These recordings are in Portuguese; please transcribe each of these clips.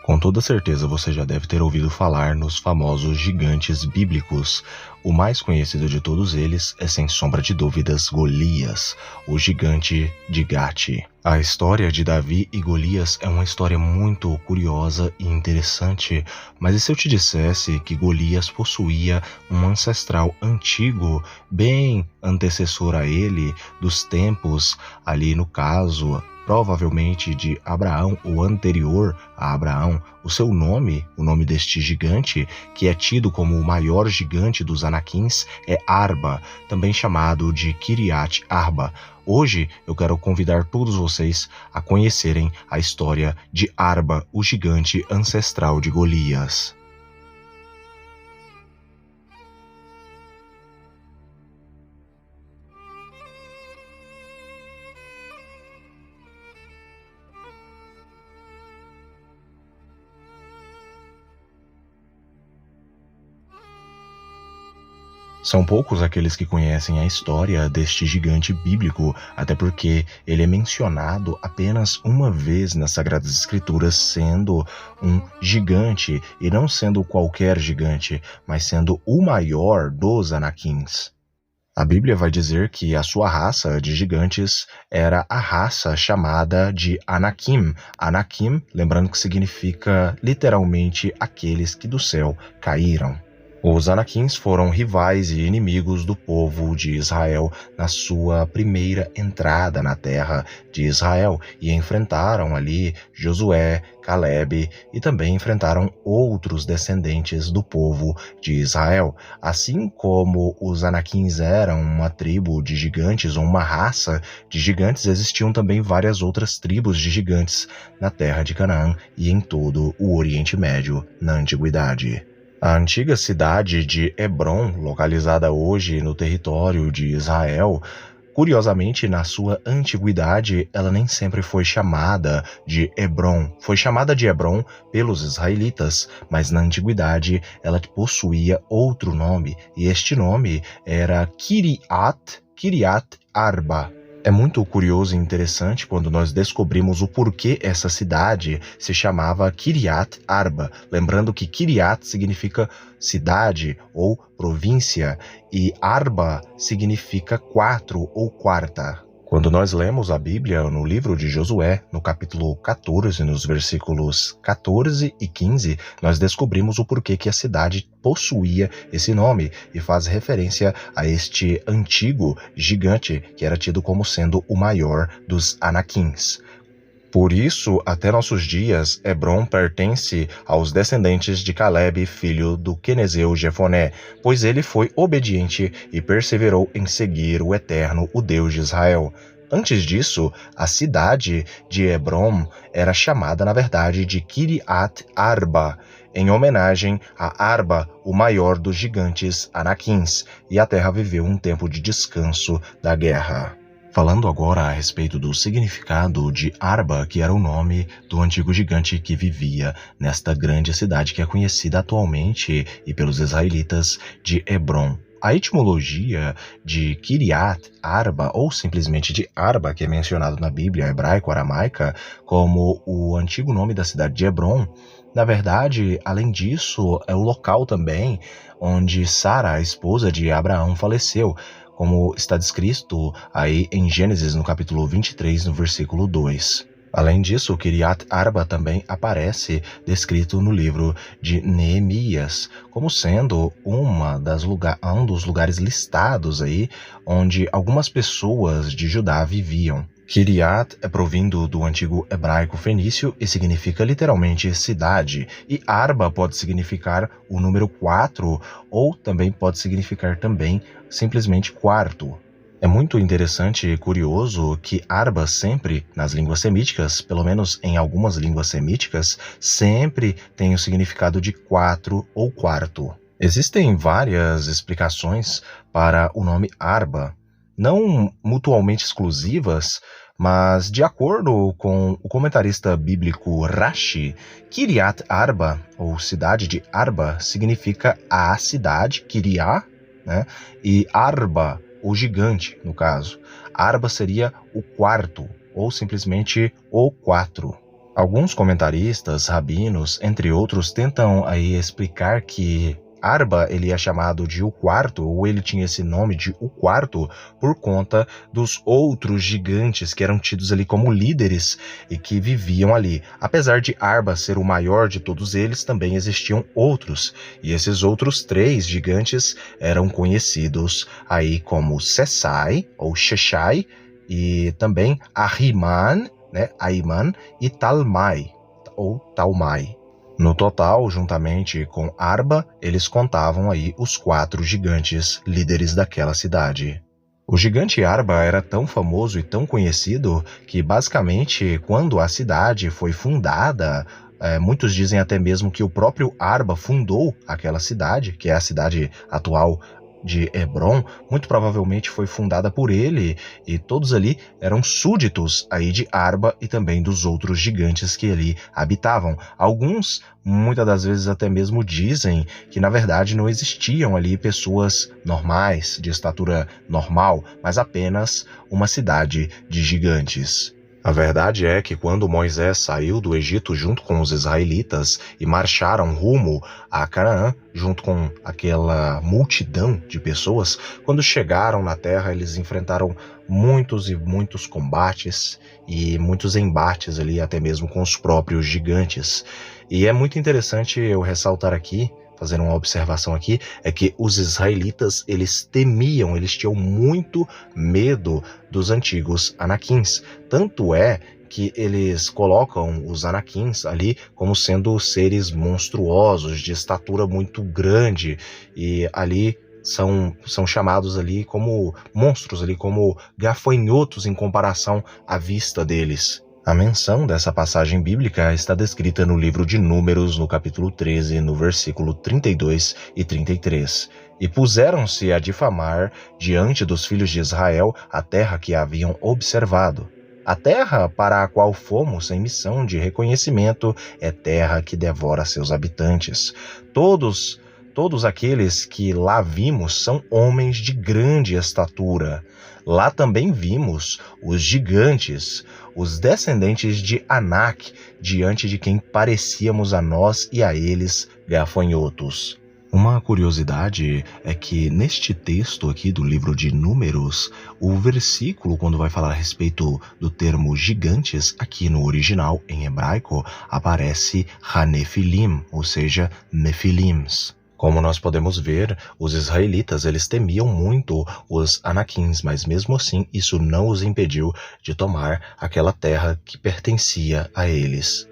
Com toda certeza você já deve ter ouvido falar nos famosos gigantes bíblicos. O mais conhecido de todos eles é, sem sombra de dúvidas, Golias, o gigante de Gate. A história de Davi e Golias é uma história muito curiosa e interessante, mas e se eu te dissesse que Golias possuía um ancestral antigo, bem antecessor a ele, dos tempos, ali no caso, provavelmente de Abraão ou anterior a Abraão? O seu nome, o nome deste gigante, que é tido como o maior gigante dos Anaquins, é Arba, também chamado de Kiriat Arba. Hoje eu quero convidar todos vocês a conhecerem a história de Arba, o gigante ancestral de Golias. São poucos aqueles que conhecem a história deste gigante bíblico, até porque ele é mencionado apenas uma vez nas Sagradas Escrituras, sendo um gigante, e não sendo qualquer gigante, mas sendo o maior dos Anaquins. A Bíblia vai dizer que a sua raça de gigantes era a raça chamada de Anakim. Anakim, lembrando que significa literalmente aqueles que do céu caíram. Os Anaquins foram rivais e inimigos do povo de Israel na sua primeira entrada na terra de Israel e enfrentaram ali Josué, Calebe e também enfrentaram outros descendentes do povo de Israel. Assim como os Anaquins eram uma tribo de gigantes ou uma raça de gigantes, existiam também várias outras tribos de gigantes na terra de Canaã e em todo o Oriente Médio na antiguidade. A antiga cidade de Hebrom, localizada hoje no território de Israel, curiosamente, na sua antiguidade, ela nem sempre foi chamada de Hebrom. Foi chamada de Hebrom pelos israelitas, mas na antiguidade ela possuía outro nome, e este nome era Kiriat Arba. É muito curioso e interessante quando nós descobrimos o porquê essa cidade se chamava Kiriat Arba. Lembrando que Kiriat significa cidade ou província e Arba significa quatro ou quarta. Quando nós lemos a Bíblia no livro de Josué, no capítulo 14, nos versículos 14 e 15, nós descobrimos o porquê que a cidade possuía esse nome e faz referência a este antigo gigante que era tido como sendo o maior dos Anaquins. Por isso, até nossos dias, Hebrom pertence aos descendentes de Calebe, filho do quenezeu Jefoné, pois ele foi obediente e perseverou em seguir o Eterno, o Deus de Israel. Antes disso, a cidade de Hebrom era chamada, na verdade, de Kiriat Arba, em homenagem a Arba, o maior dos gigantes Anaquins, e a terra viveu um tempo de descanso da guerra. Falando agora a respeito do significado de Arba, que era o nome do antigo gigante que vivia nesta grande cidade que é conhecida atualmente e pelos israelitas de Hebrom. A etimologia de Kiriat Arba, ou simplesmente de Arba, que é mencionado na Bíblia hebraico-aramaica como o antigo nome da cidade de Hebrom, na verdade, além disso, é o local também onde Sara, a esposa de Abraão, faleceu, como está descrito aí em Gênesis, no capítulo 23, no versículo 2. Além disso, Kiriat Arba também aparece descrito no livro de Neemias, como sendo um dos lugares listados aí onde algumas pessoas de Judá viviam. Kiriat é provindo do antigo hebraico fenício e significa literalmente cidade, e Arba pode significar o número 4 ou também pode significar também simplesmente quarto. É muito interessante e curioso que Arba sempre, nas línguas semíticas, pelo menos em algumas línguas semíticas, sempre tem o significado de quatro ou quarto. Existem várias explicações para o nome Arba, não mutuamente exclusivas, mas de acordo com o comentarista bíblico Rashi, Kiriat Arba, ou cidade de Arba, significa a cidade, Kiriá, né? E Arba, o gigante, no caso. Arba seria o quarto, ou simplesmente o quatro. Alguns comentaristas, rabinos, entre outros, tentam aí explicar que Arba ele é chamado de o quarto, ou ele tinha esse nome de o quarto, por conta dos outros gigantes que eram tidos ali como líderes e que viviam ali. Apesar de Arba ser o maior de todos eles, também existiam outros, e esses outros 3 gigantes eram conhecidos aí como Sesai, ou Sheshai, e também Ahriman, Aiman, e Talmai, ou Talmai. No total, juntamente com Arba, eles contavam aí os 4 gigantes líderes daquela cidade. O gigante Arba era tão famoso e tão conhecido que, basicamente, quando a cidade foi fundada, muitos dizem até mesmo que o próprio Arba fundou aquela cidade, que é a cidade atual de Hebron, muito provavelmente foi fundada por ele, e todos ali eram súditos aí de Arba e também dos outros gigantes que ali habitavam. Alguns, muitas das vezes até mesmo dizem que na verdade não existiam ali pessoas normais, de estatura normal, mas apenas uma cidade de gigantes. A verdade é que quando Moisés saiu do Egito junto com os israelitas e marcharam rumo a Canaã, junto com aquela multidão de pessoas, quando chegaram na terra eles enfrentaram muitos e muitos combates e muitos embates ali, até mesmo com os próprios gigantes. E é muito interessante eu ressaltar aqui, fazer uma observação aqui, é que os israelitas, eles temiam, eles tinham muito medo dos antigos Anaquins. Tanto é que eles colocam os Anaquins ali como sendo seres monstruosos, de estatura muito grande, e ali são chamados ali como monstros, ali como gafanhotos em comparação à vista deles. A menção dessa passagem bíblica está descrita no livro de Números, no capítulo 13, no versículo 32 e 33. E puseram-se a difamar diante dos filhos de Israel a terra que haviam observado. A terra para a qual fomos em missão de reconhecimento é terra que devora seus habitantes. Todos aqueles que lá vimos são homens de grande estatura. Lá também vimos os gigantes, os descendentes de Anak, diante de quem parecíamos a nós e a eles gafanhotos. Uma curiosidade é que neste texto aqui do livro de Números, o versículo, quando vai falar a respeito do termo gigantes, aqui no original, em hebraico, aparece Hanefilim, ou seja, Nefilims. Como nós podemos ver, os israelitas eles temiam muito os Anaquins, mas mesmo assim isso não os impediu de tomar aquela terra que pertencia a eles.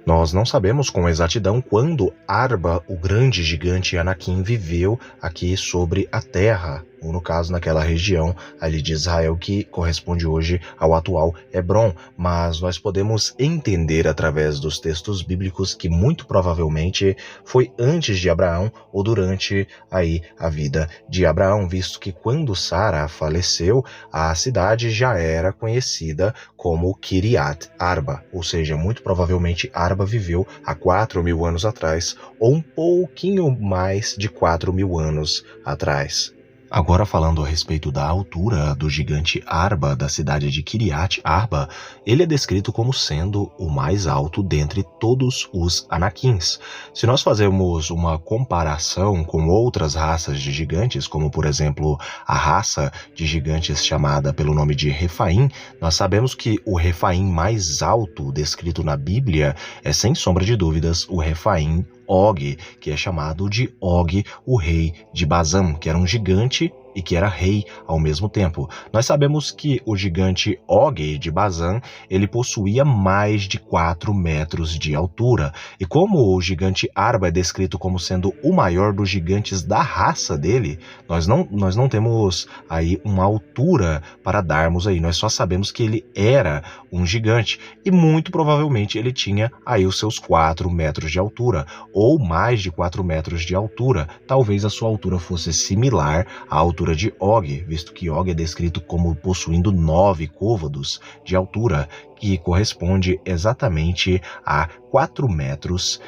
Nós não sabemos com exatidão quando Arba, o grande gigante Anaquim, viveu aqui sobre a terra, ou no caso naquela região ali de Israel que corresponde hoje ao atual Hebron, mas nós podemos entender através dos textos bíblicos que muito provavelmente foi antes de Abraão ou durante aí a vida de Abraão, visto que quando Sara faleceu, a cidade já era conhecida como Kiriat Arba, ou seja, muito provavelmente Arba viveu há 4.000 anos atrás, ou um pouquinho mais de 4.000 anos atrás. Agora falando a respeito da altura do gigante Arba da cidade de Kiriat Arba, ele é descrito como sendo o mais alto dentre todos os Anaquins. Se nós fazermos uma comparação com outras raças de gigantes, como por exemplo a raça de gigantes chamada pelo nome de Refaim, nós sabemos que o Refaim mais alto descrito na Bíblia é sem sombra de dúvidas o Refaim Og, que é chamado de Og, o rei de Bazã, que era um gigante e que era rei ao mesmo tempo. Nós sabemos que o gigante Og de Bazã, ele possuía mais de 4 metros de altura. E como o gigante Arba é descrito como sendo o maior dos gigantes da raça dele, nós não temos aí uma altura para darmos aí. Nós só sabemos que ele era um gigante e muito provavelmente ele tinha aí os seus 4 metros de altura, ou mais de 4 metros de altura. Talvez a sua altura fosse similar à altura de Og, visto que Og é descrito como possuindo 9 côvados de altura, que corresponde exatamente a 4 metros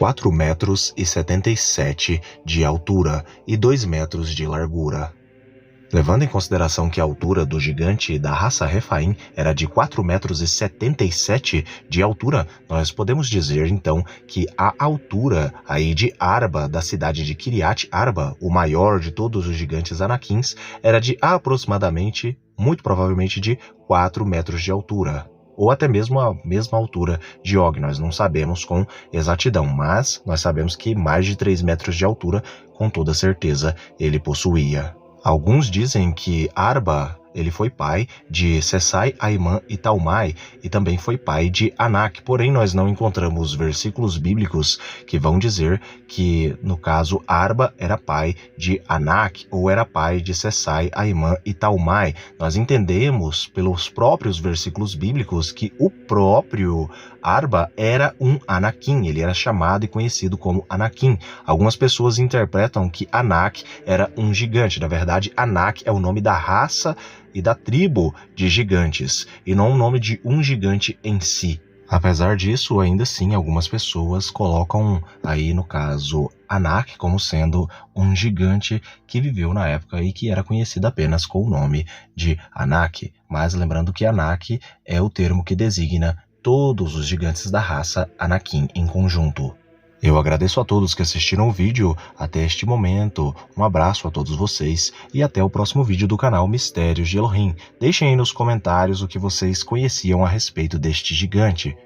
e 77 de altura e 2 metros de largura. Levando em consideração que a altura do gigante da raça Rephaim era de 4,77 metros de altura, nós podemos dizer então que a altura aí de Arba, da cidade de Kiryat Arba, o maior de todos os gigantes Anakins, era de aproximadamente, muito provavelmente de 4 metros de altura. Ou até mesmo a mesma altura de Og, nós não sabemos com exatidão, mas nós sabemos que mais de 3 metros de altura, com toda certeza, ele possuía. Alguns dizem que Arba ele foi pai de Sesai, Aimã e Talmai e também foi pai de Anak, porém nós não encontramos versículos bíblicos que vão dizer que, no caso, Arba era pai de Anak ou era pai de Sesai, Aimã e Talmai. Nós entendemos pelos próprios versículos bíblicos que o próprio Arba era um Anakim, ele era chamado e conhecido como Anakim. Algumas pessoas interpretam que Anak era um gigante, na verdade Anak é o nome da raça e da tribo de gigantes, e não o nome de um gigante em si. Apesar disso, ainda assim, algumas pessoas colocam aí, no caso, Anak como sendo um gigante que viveu na época e que era conhecido apenas com o nome de Anak. Mas lembrando que Anak é o termo que designa todos os gigantes da raça Anakim em conjunto. Eu agradeço a todos que assistiram o vídeo até este momento, um abraço a todos vocês e até o próximo vídeo do canal Mistérios de Elohim. Deixem aí nos comentários o que vocês conheciam a respeito deste gigante.